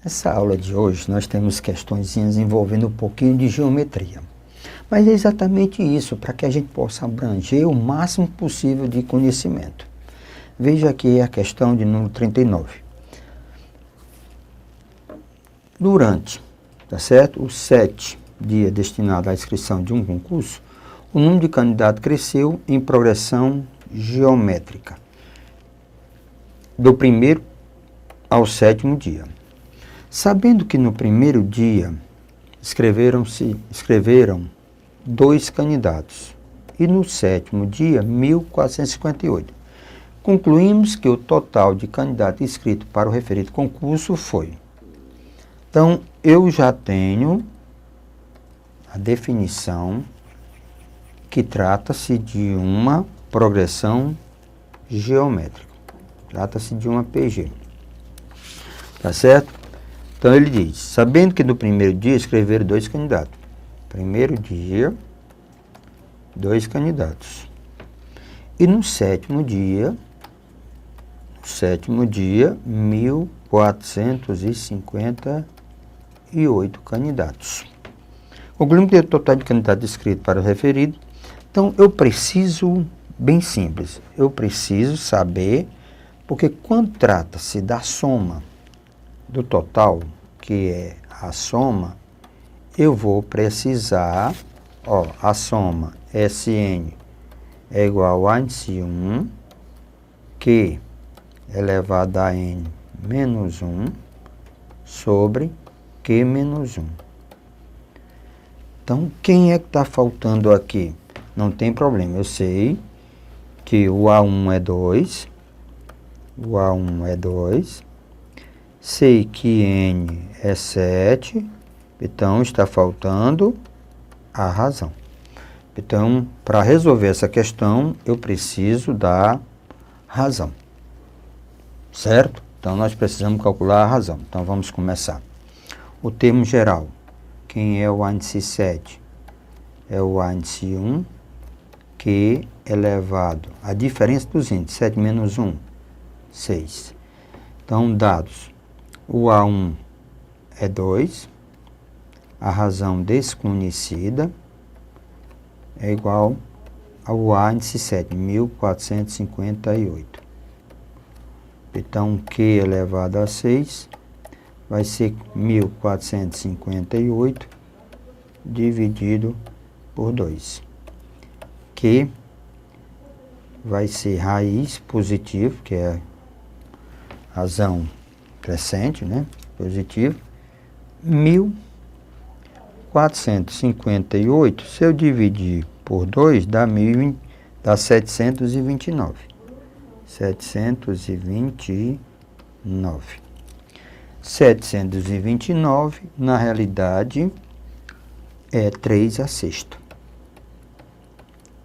Nessa aula de hoje, nós temos questõezinhas envolvendo um pouquinho de geometria. Mas é exatamente isso, para que a gente possa abranger o máximo possível de conhecimento. Veja aqui a questão de número 39. Durante, tá certo? Os 7 dias destinados à inscrição de um concurso, o número de candidatos cresceu em progressão geométrica, do primeiro ao 7º dia. Sabendo que no primeiro dia escreveram 2 candidatos e no 7º dia 1.458, concluímos que o total de candidatos inscritos para o referido concurso foi. Então, eu já tenho a definição que trata-se de uma progressão geométrica. Trata-se de uma PG. Tá certo? Então, ele diz, sabendo que no primeiro dia escreveram 2 candidatos. Primeiro dia, 2 candidatos. E no 7º dia, 1.458 candidatos. Concluímos que o total de candidatos inscritos para o referido. Então, eu preciso, bem simples, eu preciso saber, porque quando trata-se da soma do total, que é a soma, eu vou precisar, a soma Sn é igual a índice 1, Q elevado a n menos 1, sobre Q menos 1. Então, quem é que está faltando aqui? Não tem problema, eu sei que o A1 é 2, sei que N é 7, então está faltando a razão. Então, para resolver essa questão, eu preciso da razão, certo? Então, nós precisamos calcular a razão. Então, vamos começar. O termo geral, quem é o índice 7? É o índice 1, que elevado, a diferença dos índices, 7 menos 1, 6. Então, dados, o A1 é 2, a razão desconhecida é igual ao A índice 7, 1.458. Então, Q elevado a 6 vai ser 1.458 dividido por 2. Q vai ser raiz positivo, que é a razão crescente, né? Positivo. 1.458, se eu dividir por 2, dá 729. 729, na realidade, é 3 a sexta.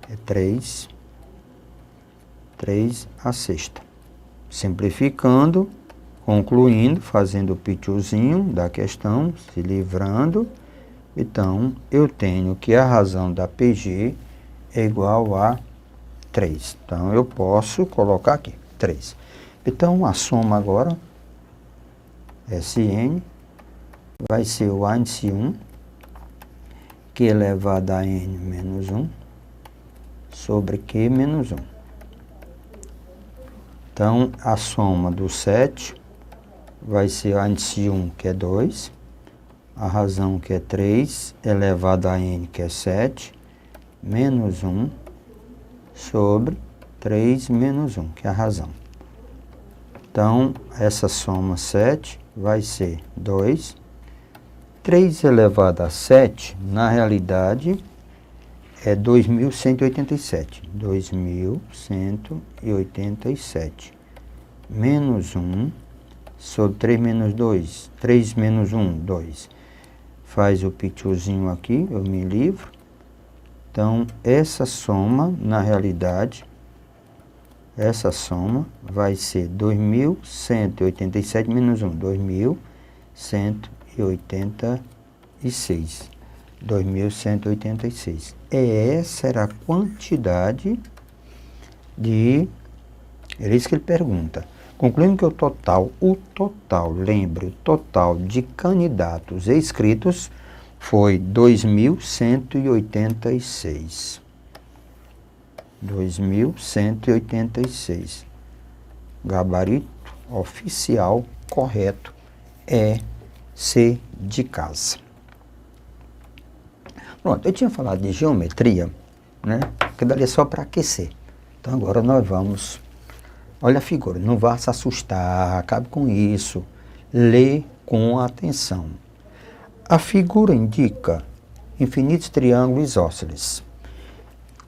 É 3 a sexta. Simplificando, concluindo, fazendo o pitiozinho da questão, se livrando. Então, eu tenho que a razão da PG é igual a 3. Então, eu posso colocar aqui, 3. Então, a soma agora, Sn, vai ser o índice 1, Q elevado a n menos 1, sobre Q menos 1. Então, a soma do 7 vai ser o índice 1, que é 2, a razão, que é 3, elevado a n, que é 7, menos 1, sobre 3 menos 1, que é a razão. Então, essa soma 7 vai ser 2. 3 elevado a 7, na realidade, é 2.187. 2.187. Menos 1 sobre 3 menos 2. 3 menos 1, 2. Faz o pitiozinho aqui, eu me livro. Então, essa soma, na realidade, essa soma vai ser 2.187 menos 1, 2.186. 2.186. Essa era a quantidade de... Era isso que ele pergunta. Concluindo que o total, lembre, o total de candidatos inscritos foi 2.186. 2.186. Gabarito oficial correto é C de casa. Pronto, eu tinha falado de geometria, né? Que dali é só para aquecer. Então agora nós vamos... Olha a figura, não vá se assustar, acabe com isso. Lê com atenção. A figura indica infinitos triângulos isósceles.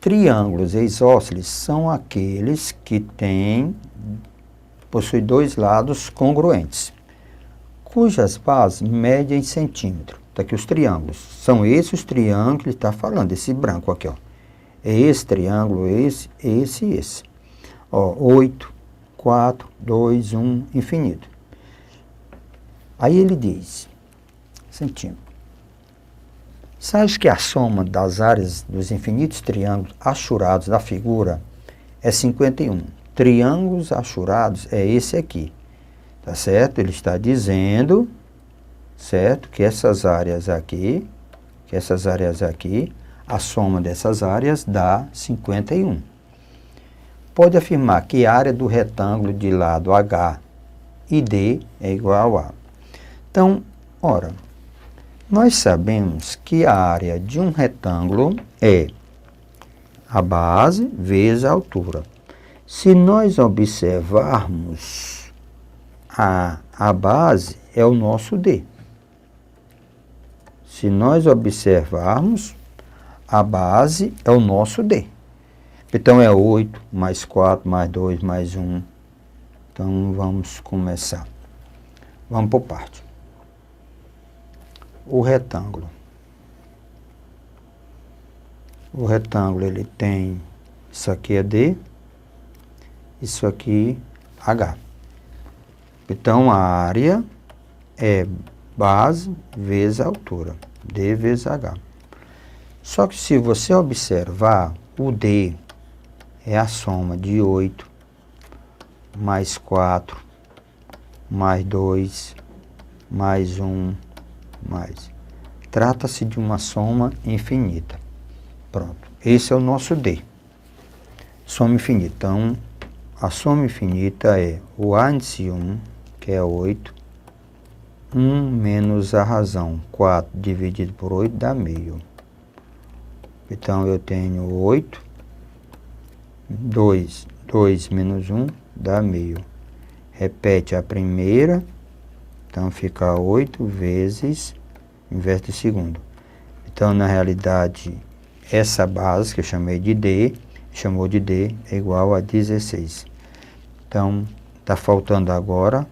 Triângulos isósceles são aqueles que possuem dois lados congruentes, cujas bases medem em centímetro. Está aqui os triângulos. São esses os triângulos que ele está falando, esse branco aqui, ó. É esse triângulo, esse e esse. Ó, 8, 4, 2, 1, infinito. Aí ele diz, centímetro. Sabes que a soma das áreas dos infinitos triângulos achurados da figura é 51. Triângulos achurados é esse aqui. Tá certo? Ele está dizendo, certo, que essas áreas aqui, a soma dessas áreas dá 51. Pode afirmar que a área do retângulo de lado H e D é igual a... Então, ora, nós sabemos que a área de um retângulo é a base vezes a altura. Se nós observarmos, a base é o nosso D. Se nós observarmos, a base é o nosso D. Então, é 8, mais 4, mais 2, mais 1. Então, vamos começar. Vamos por parte. O retângulo. O retângulo, ele tem, isso aqui é D, isso aqui H. Então, a área é base vezes a altura, D vezes H. Só que se você observar, o D é a soma de 8, mais 4, mais 2, mais 1, mais. Trata-se de uma soma infinita. Pronto. Esse é o nosso D. Soma infinita. Então, a soma infinita é o A índice 1, que é 8, 1 menos a razão, 4 dividido por 8 dá meio. Então, eu tenho 8, 2 menos 1 dá meio. Repete a primeira, então fica 8 vezes, inverte o segundo. Então, na realidade, essa base que eu chamei de D, é igual a 16. Então, está faltando agora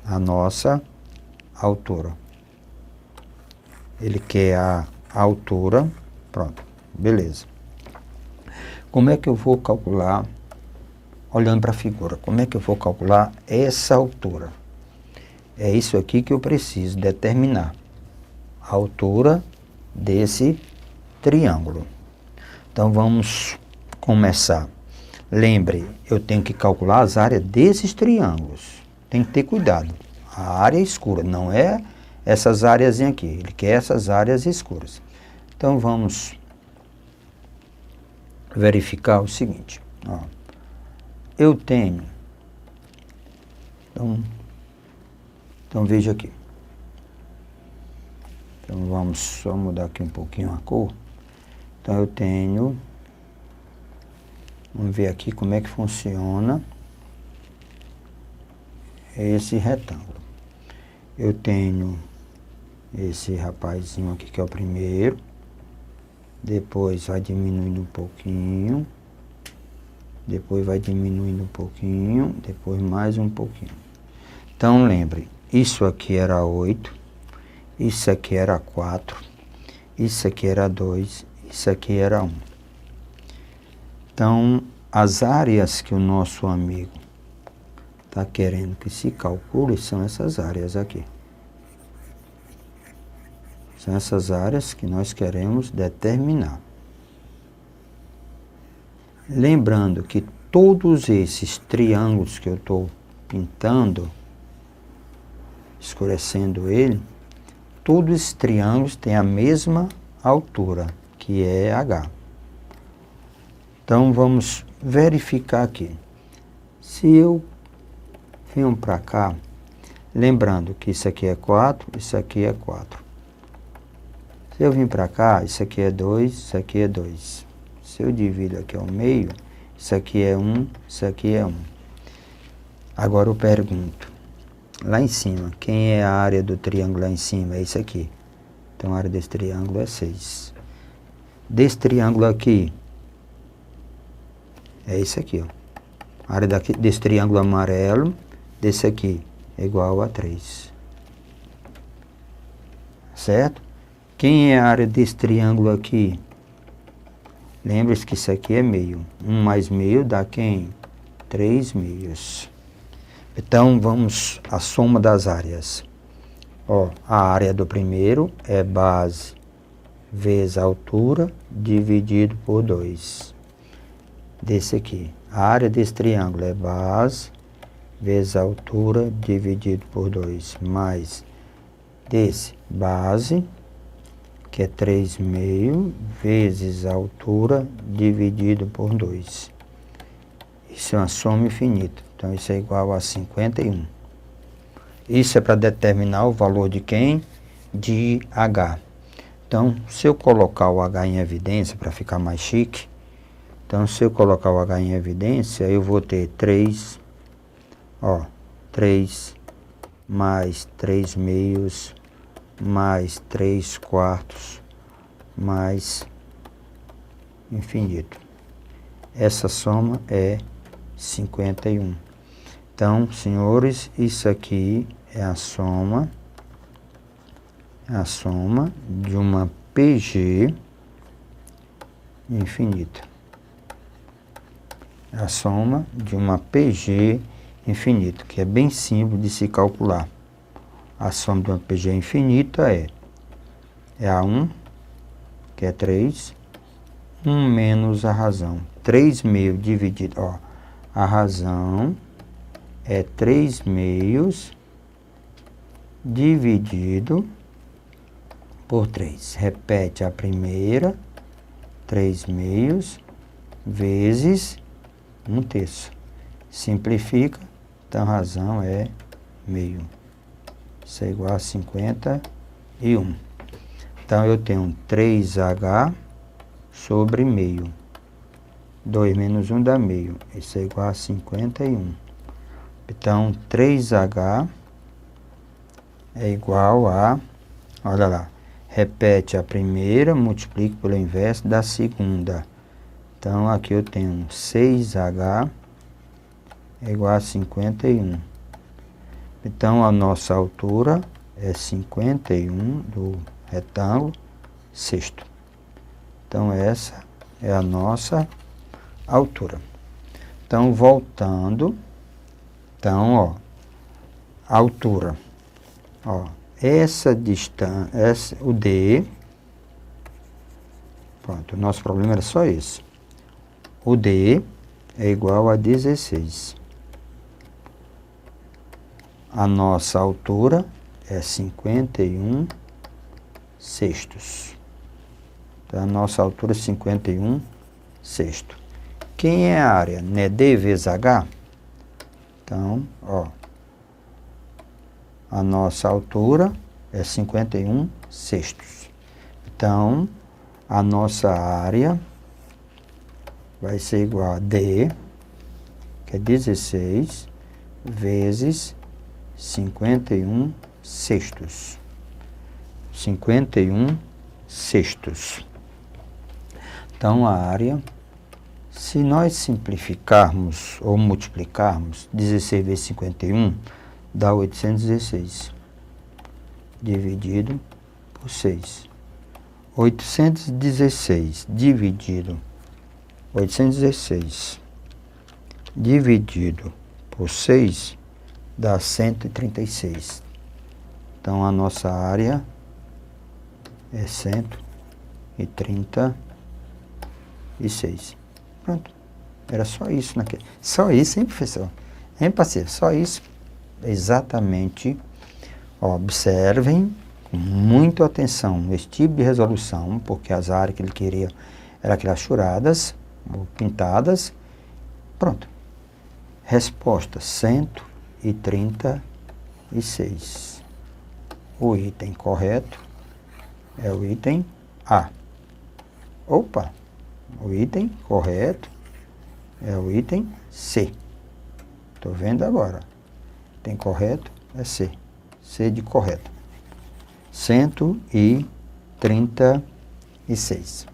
a nossa altura. Ele quer a altura, pronto, beleza. Como é que eu vou calcular, olhando para a figura, como é que eu vou calcular essa altura? É isso aqui que eu preciso determinar. A altura desse triângulo. Então, vamos começar. Lembre, eu tenho que calcular as áreas desses triângulos. Tem que ter cuidado. A área escura, não é essas áreas aqui. Ele quer essas áreas escuras. Então, vamos verificar o seguinte. Ó. Eu tenho... Então, veja aqui. Então, vamos só mudar aqui um pouquinho a cor. Então, eu tenho... Vamos ver aqui como é que funciona esse retângulo. Eu tenho esse rapazinho aqui, que é o primeiro. Depois vai diminuindo um pouquinho. Depois vai diminuindo um pouquinho. Depois mais um pouquinho. Então, lembre, isso aqui era 8. Isso aqui era 4. Isso aqui era 2. Isso aqui era 1. Então, as áreas que o nosso amigo está querendo que se calcule são essas áreas aqui. São essas áreas que nós queremos determinar. Lembrando que todos esses triângulos que eu estou pintando, escurecendo ele, todos os triângulos têm a mesma altura, que é H. Então, vamos verificar aqui. Se eu venho para cá, lembrando que isso aqui é 4, isso aqui é 4. Se eu vim para cá, isso aqui é 2, isso aqui é 2. Se eu divido aqui ao meio, isso aqui é 1, isso aqui é 1. Agora eu pergunto, lá em cima, quem é a área do triângulo lá em cima? É isso aqui. Então a área desse triângulo é 6. Desse triângulo aqui, é isso aqui, ó. A área desse triângulo amarelo, desse aqui, é igual a 3. Certo? Quem é a área desse triângulo aqui? Lembre-se que isso aqui é meio. 1 mais meio dá quem? 3 meios. Então, vamos à soma das áreas. Ó, a área do primeiro é base vezes a altura dividido por 2. Desse aqui. A área desse triângulo é base vezes a altura dividido por 2. Mais desse base, que é 3 meio, vezes a altura dividido por 2. Isso é uma soma infinita. Então, isso é igual a 51. Isso é para determinar o valor de quem? De H. Então, se eu colocar o H em evidência, para ficar mais chique, então, se eu colocar o H em evidência, eu vou ter 3, ó, 3 mais 3 meios, mais 3 quartos, mais infinito. Essa soma é 51. Então, senhores, isso aqui é a soma de uma PG infinita. A soma de uma PG infinita, que é bem simples de se calcular. A soma de uma PG infinita é A1, que é 3, 1 menos a razão. 3 meios dividido, ó, a razão é 3 meios dividido por 3. Repete a primeira, 3 meios, vezes 1/3. Simplifica, então a razão é meio. Isso é igual a 51. Então, eu tenho 3H sobre meio. 2 menos 1 dá meio. Isso é igual a 51. Então, 3H é igual a... Olha lá. Repete a primeira, multiplica pelo inverso da segunda. Então, aqui eu tenho 6H é igual a 51. Então, a nossa altura é 51 do retângulo sexto. Então, essa é a nossa altura. Então, voltando. Então, ó, altura. Ó, essa distância, o D. Pronto, o nosso problema era só esse. O D é igual a 16. A nossa altura é 51 sextos. Então, a nossa altura é 51 sextos. Quem é a área? Não é D vezes H? Então, ó, a nossa altura é 51 sextos. Então, a nossa área vai ser igual a D, que é 16, vezes 51 sextos. 51 sextos. Então, a área, se nós simplificarmos ou multiplicarmos 16 vezes 51, dá 816, dividido por 6. 816 dividido por 6 dá 136. Então, a nossa área é 136. Pronto. Era só isso naquele. Só isso, hein, professor? Hein, parceiro? Só isso. Exatamente. Observem com muita atenção esse tipo de resolução, porque as áreas que ele queria eram aquelas churadas, ou pintadas. Pronto. Resposta 136. O item correto é o item A. Opa! O item correto é o item C. Estou vendo agora. O item correto é C. C de correto. 136.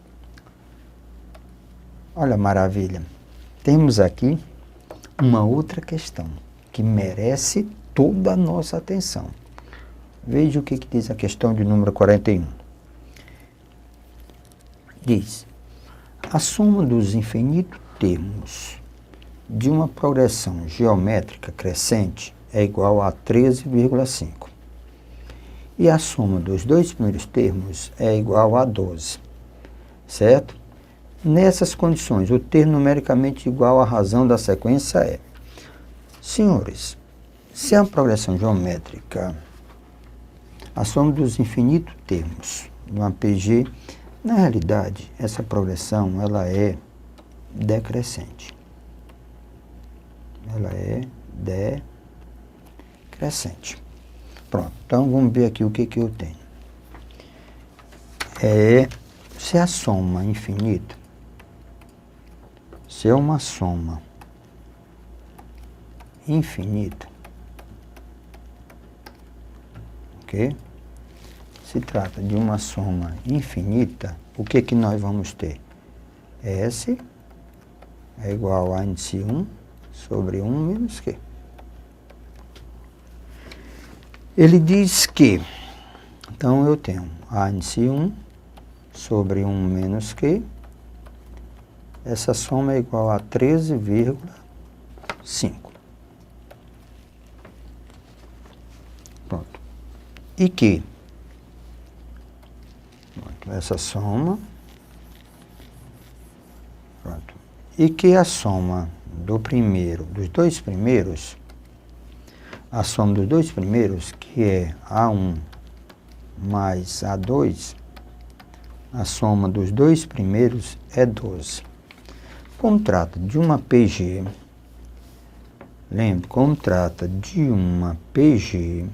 Olha a maravilha. Temos aqui uma outra questão que merece toda a nossa atenção. Veja o que diz a questão de número 41. Diz: a soma dos infinitos termos de uma progressão geométrica crescente é igual a 13,5. E a soma dos dois primeiros termos é igual a 12. Certo? Nessas condições, o termo numericamente igual à razão da sequência é: senhores, se a progressão geométrica, a soma dos infinitos termos de uma PG, na realidade, essa progressão ela é decrescente. Ela é decrescente. Pronto, então vamos ver aqui o que eu tenho. Se a soma infinita, se é uma soma infinita, ok? Se trata de uma soma infinita, o que nós vamos ter? S é igual a índice 1 sobre 1 menos Q. Ele diz que, então eu tenho a índice 1 sobre 1 menos Q. Essa soma é igual a 13,5. Pronto. E que essa soma, pronto, e que a soma dos dois primeiros, a soma dos dois primeiros, que é A1 mais A2, a soma dos dois primeiros é 12. Como trata de uma PG, lembre, como trata de uma PG,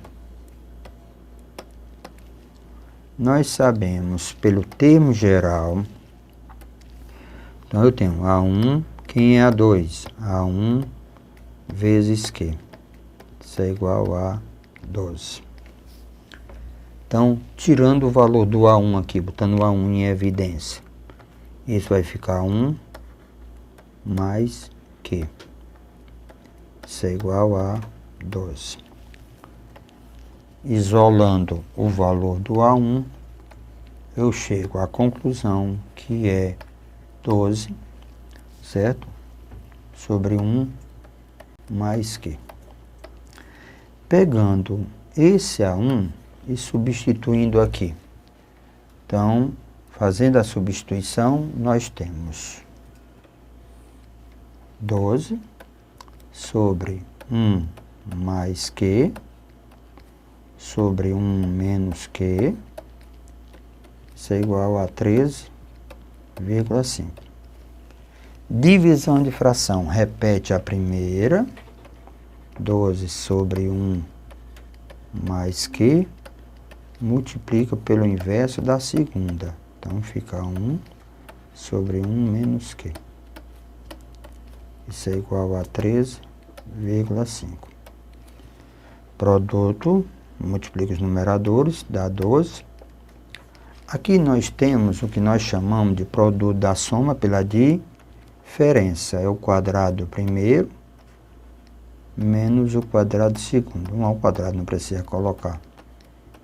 nós sabemos pelo termo geral, então eu tenho A1, quem é A2? A1 vezes Q. Isso é igual a 12. Então, tirando o valor do A1 aqui, botando o A1 em evidência, isso vai ficar 1 mais Q. Isso é igual a 12. Isolando o valor do A1, eu chego à conclusão que é 12, certo? Sobre 1 mais Q. Pegando esse A1 e substituindo aqui. Então, fazendo a substituição, nós temos 12 sobre 1 mais Q sobre 1 menos Q, isso é igual a 13,5. Divisão de fração, repete a primeira, 12 sobre 1 mais Q, multiplica pelo inverso da segunda. Então, fica 1 sobre 1 menos Q. Isso é igual a 13,5. Produto, multiplica os numeradores, dá 12. Aqui nós temos o que nós chamamos de produto da soma pela diferença. É o quadrado primeiro menos o quadrado segundo. 1 ao quadrado não precisa colocar.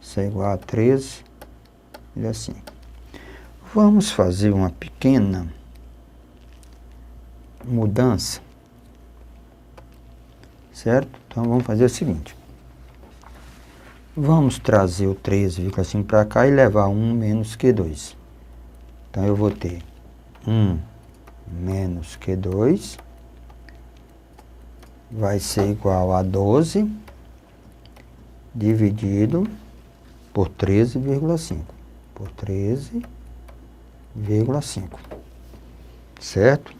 Isso é igual a 13. E assim. Vamos fazer uma pequena mudança. Certo? Então vamos fazer o seguinte. Vamos trazer o 13,5 para cá e levar 1 menos Q2. Então eu vou ter 1 menos Q2 vai ser igual a 12 dividido por 13,5. Por 13,5. Certo?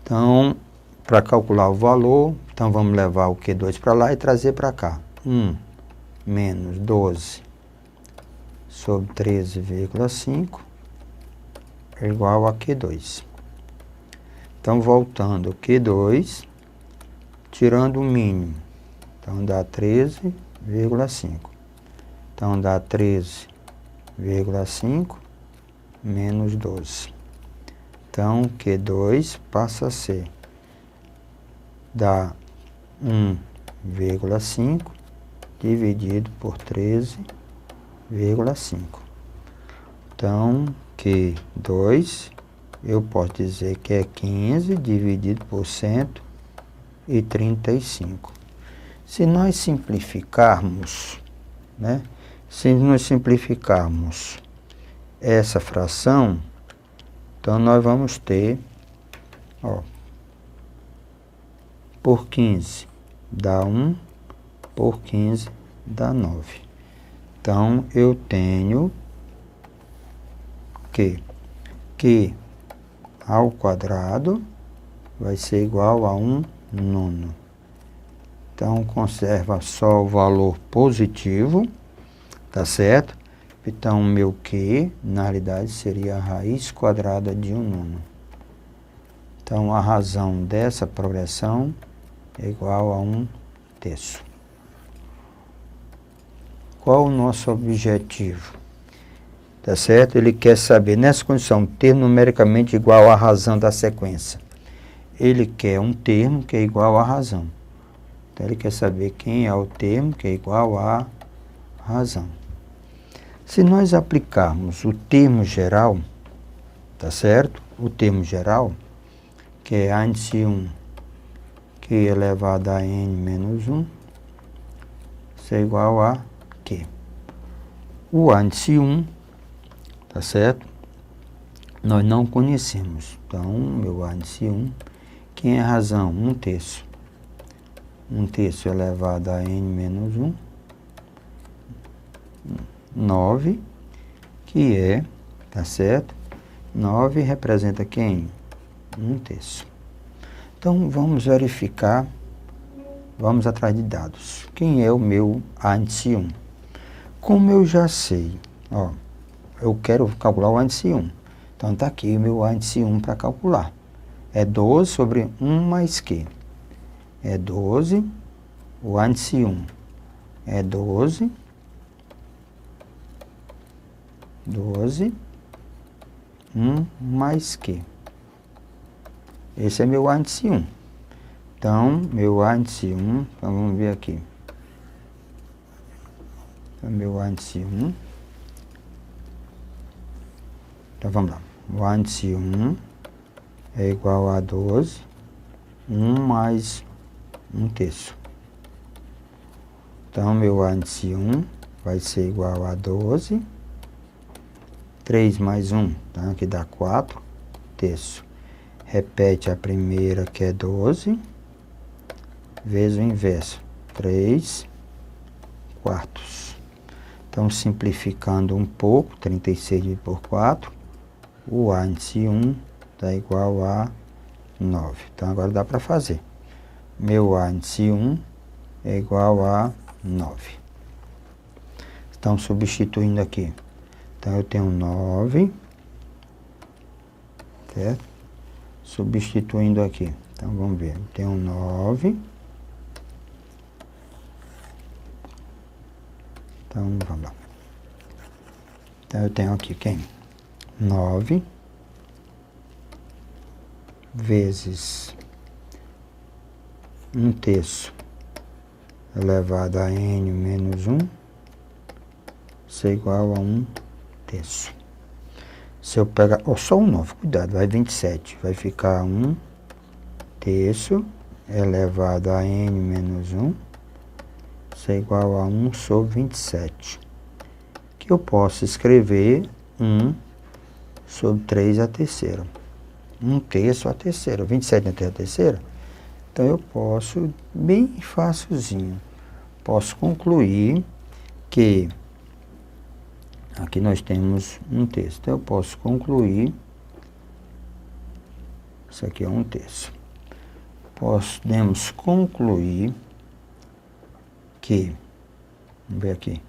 Então, para calcular o valor, então vamos levar o Q2 para lá e trazer para cá. 1 menos 12 sobre 13,5 é igual a Q2. Então, voltando, Q2, tirando o mínimo, então dá 13,5. Então, dá 13,5 menos 12. Então, Q2 passa a ser, dá 1,5 dividido por 13,5. Então, Q2, eu posso dizer que é 15 dividido por 135. Se nós simplificarmos, né? Se nós simplificarmos essa fração, então nós vamos ter, ó, por 15 dá 1, por 15 dá 9. Então, eu tenho que Q ao quadrado vai ser igual a 1/9. Então, conserva só o valor positivo, tá certo? Então, o meu Q, na realidade, seria a raiz quadrada de 1/9. Então, a razão dessa progressão é igual a 1/3. Qual o nosso objetivo? Tá certo? Ele quer saber, nessa condição, termo numericamente igual à razão da sequência. Ele quer um termo que é igual à razão. Então, ele quer saber quem é o termo que é igual à razão. Se nós aplicarmos o termo geral, tá certo? O termo geral, que é a índice 1, Q elevado a n menos 1, isso é igual a Q. O índice 1, tá certo? Nós não conhecemos. Então, meu índice 1, quem é a razão? 1/3. 1/3 elevado a n menos 1, 9, que é, tá certo? 9 representa quem? 1/3. Então, vamos verificar, vamos atrás de dados. Quem é o meu índice 1? Como eu já sei, ó, eu quero calcular o índice 1. Então, está aqui o meu índice 1 para calcular. É 12 sobre 1 mais Q. É 12, o índice 1 é 12, 1 mais Q. Esse é meu índice 1. Então, meu índice 1, então vamos ver aqui. Então, meu índice 1. Então, vamos lá. O índice 1 é igual a 12, 1 mais 1/3. Então, meu índice 1 vai ser igual a 12, 3 mais 1, então aqui dá 4/3. Repete a primeira, que é 12, vezes o inverso, 3/4. Então, simplificando um pouco, 36 dividido por 4, o índice 1 dá igual a 9. Então, agora dá para fazer. Meu índice 1 é igual a 9. Então, substituindo aqui. Então, eu tenho 9, certo? Substituindo aqui. Então, vamos ver. Eu tenho 9. Então, vamos lá. Então, eu tenho aqui quem? 9 vezes 1/3 elevado a n menos 1, isso é igual a 1/3. Se eu pegar, só um 9, cuidado, vai 27, vai ficar 1/3 elevado a n menos 1, isso é igual a 1 sobre 27. Que eu posso escrever 1 sobre 3 a terceira. 1/3 a terceira. 27 não tem a terceira? Então, eu posso, bem facilzinho, posso concluir que, aqui nós temos um terço, então eu posso concluir, isso aqui é um terço, podemos concluir que, vamos ver aqui,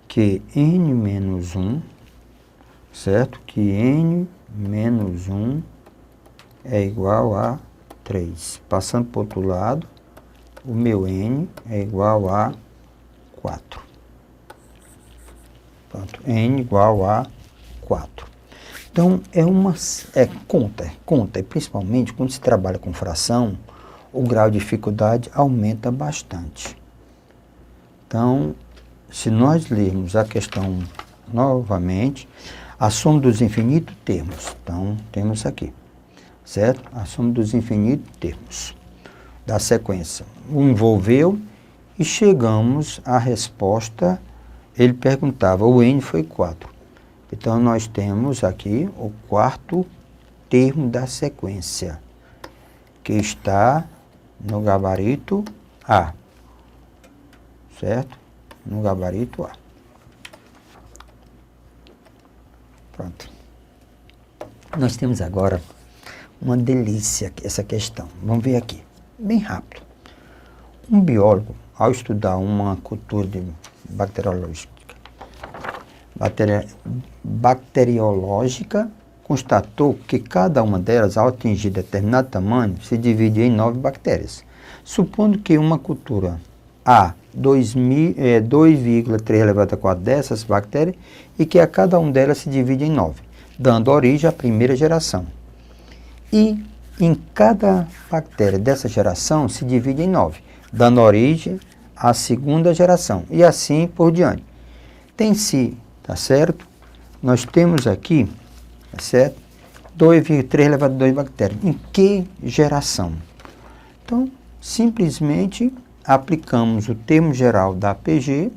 que n menos 1, certo? Que n menos 1 é igual a 3. Passando para o outro lado, o meu n é igual a 4. Pronto, n igual a 4. Então, conta, e principalmente quando se trabalha com fração, o grau de dificuldade aumenta bastante. Então, se nós lermos a questão novamente, a soma dos infinitos termos. Então, temos aqui, certo? A soma dos infinitos termos da sequência. O envolveu e chegamos à resposta. Ele perguntava, o n foi 4. Então, nós temos aqui o quarto termo da sequência, que está no gabarito A, certo? No gabarito A. Pronto. Nós temos agora uma delícia essa questão. Vamos ver aqui, bem rápido. Um biólogo, ao estudar uma cultura bacteriológica, constatou que cada uma delas, ao atingir determinado tamanho, se divide em 9 bactérias. Supondo que uma cultura A 2,3 elevado a 4 dessas bactérias e que a cada uma delas se divide em 9, dando origem à primeira geração. E em cada bactéria dessa geração se divide em 9, dando origem à segunda geração, e assim por diante. Tem-se, tá certo? Nós temos aqui, tá certo? 2,3 elevado a 2 bactérias. Em que geração? Então, simplesmente aplicamos o termo geral da PG.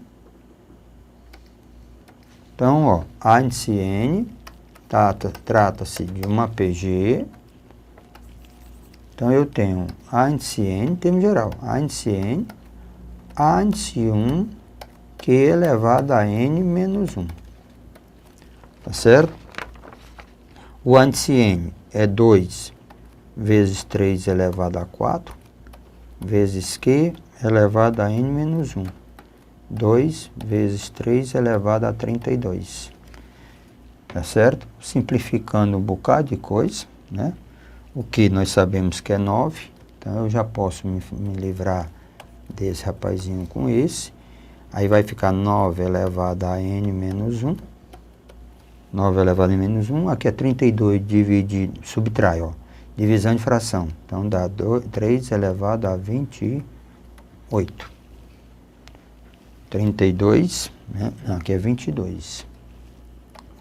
Então, ó, A índice N trata-se de uma PG. Então, eu tenho A índice N, termo geral, A índice N, A índice 1, Q elevado a N menos 1. Tá certo? O índice N é 2 vezes 3 elevado a 4, vezes Q elevado a N menos 1. 2 vezes 3 elevado a 32. Tá certo? Simplificando um bocado de coisa, né? O que nós sabemos que é 9. Então, eu já posso me livrar desse rapazinho com esse. Aí vai ficar 9 elevado a N menos 1. 9 elevado a menos 1. Aqui é 32 dividido, subtrai, ó. Divisão de fração. Então, dá 3 elevado a 28. 32, né? Não, aqui é 22.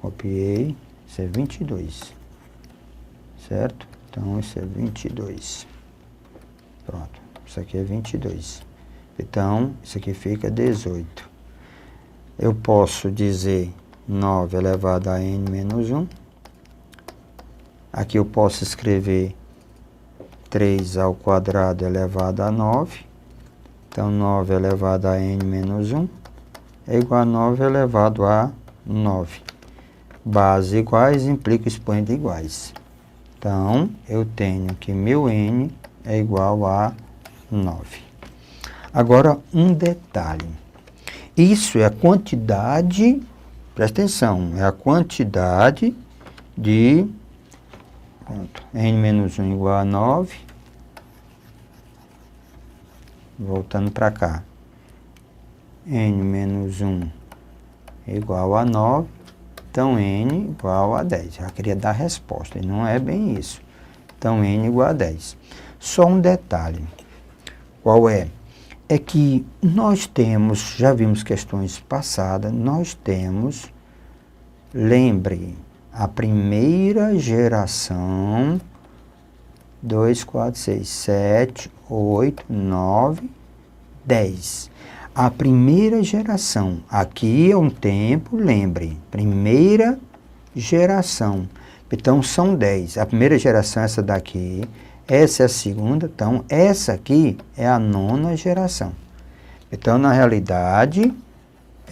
Copiei. Isso é 22. Certo? Então, isso é 22. Pronto. Isso aqui é 22. Então, isso aqui fica 18. Eu posso dizer 9 elevado a N menos 1. Aqui eu posso escrever 3 ao quadrado elevado a 9. Então, 9 elevado a N menos 1 é igual a 9 elevado a 9. Bases iguais implica expoente iguais. Então, eu tenho que meu N é igual a 9. Agora, um detalhe. Isso é a quantidade, presta atenção, é a quantidade de N menos 1 igual a 9. Voltando para cá. N menos 1 igual a 9. Então, N igual a 10. Já queria dar a resposta, e não é bem isso. Então, N igual a 10. Só um detalhe. Qual é? É que nós temos, já vimos questões passadas, nós temos, lembre, a primeira geração, 2, 4, 6, 7, 8, 9, 10. A primeira geração, aqui é um tempo, lembre, primeira geração. Então, são 10. A primeira geração é essa daqui, essa é a segunda, então essa aqui é a nona geração. Então, na realidade,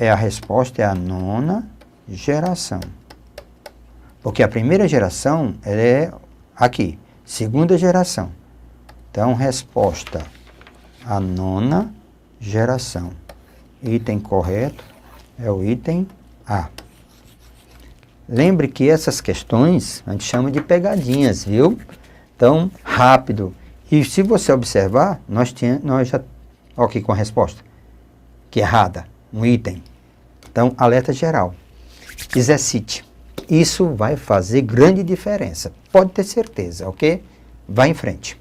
a resposta é a nona geração. Porque a primeira geração é aqui, segunda geração. Então, resposta, a nona geração. Item correto é o item A. Lembre que essas questões a gente chama de pegadinhas, viu? Então, rápido. E se você observar, nós já... Olha aqui com a resposta. Que é errada. Um item. Então, alerta geral. Exercite. Isso vai fazer grande diferença. Pode ter certeza, ok? Vá em frente.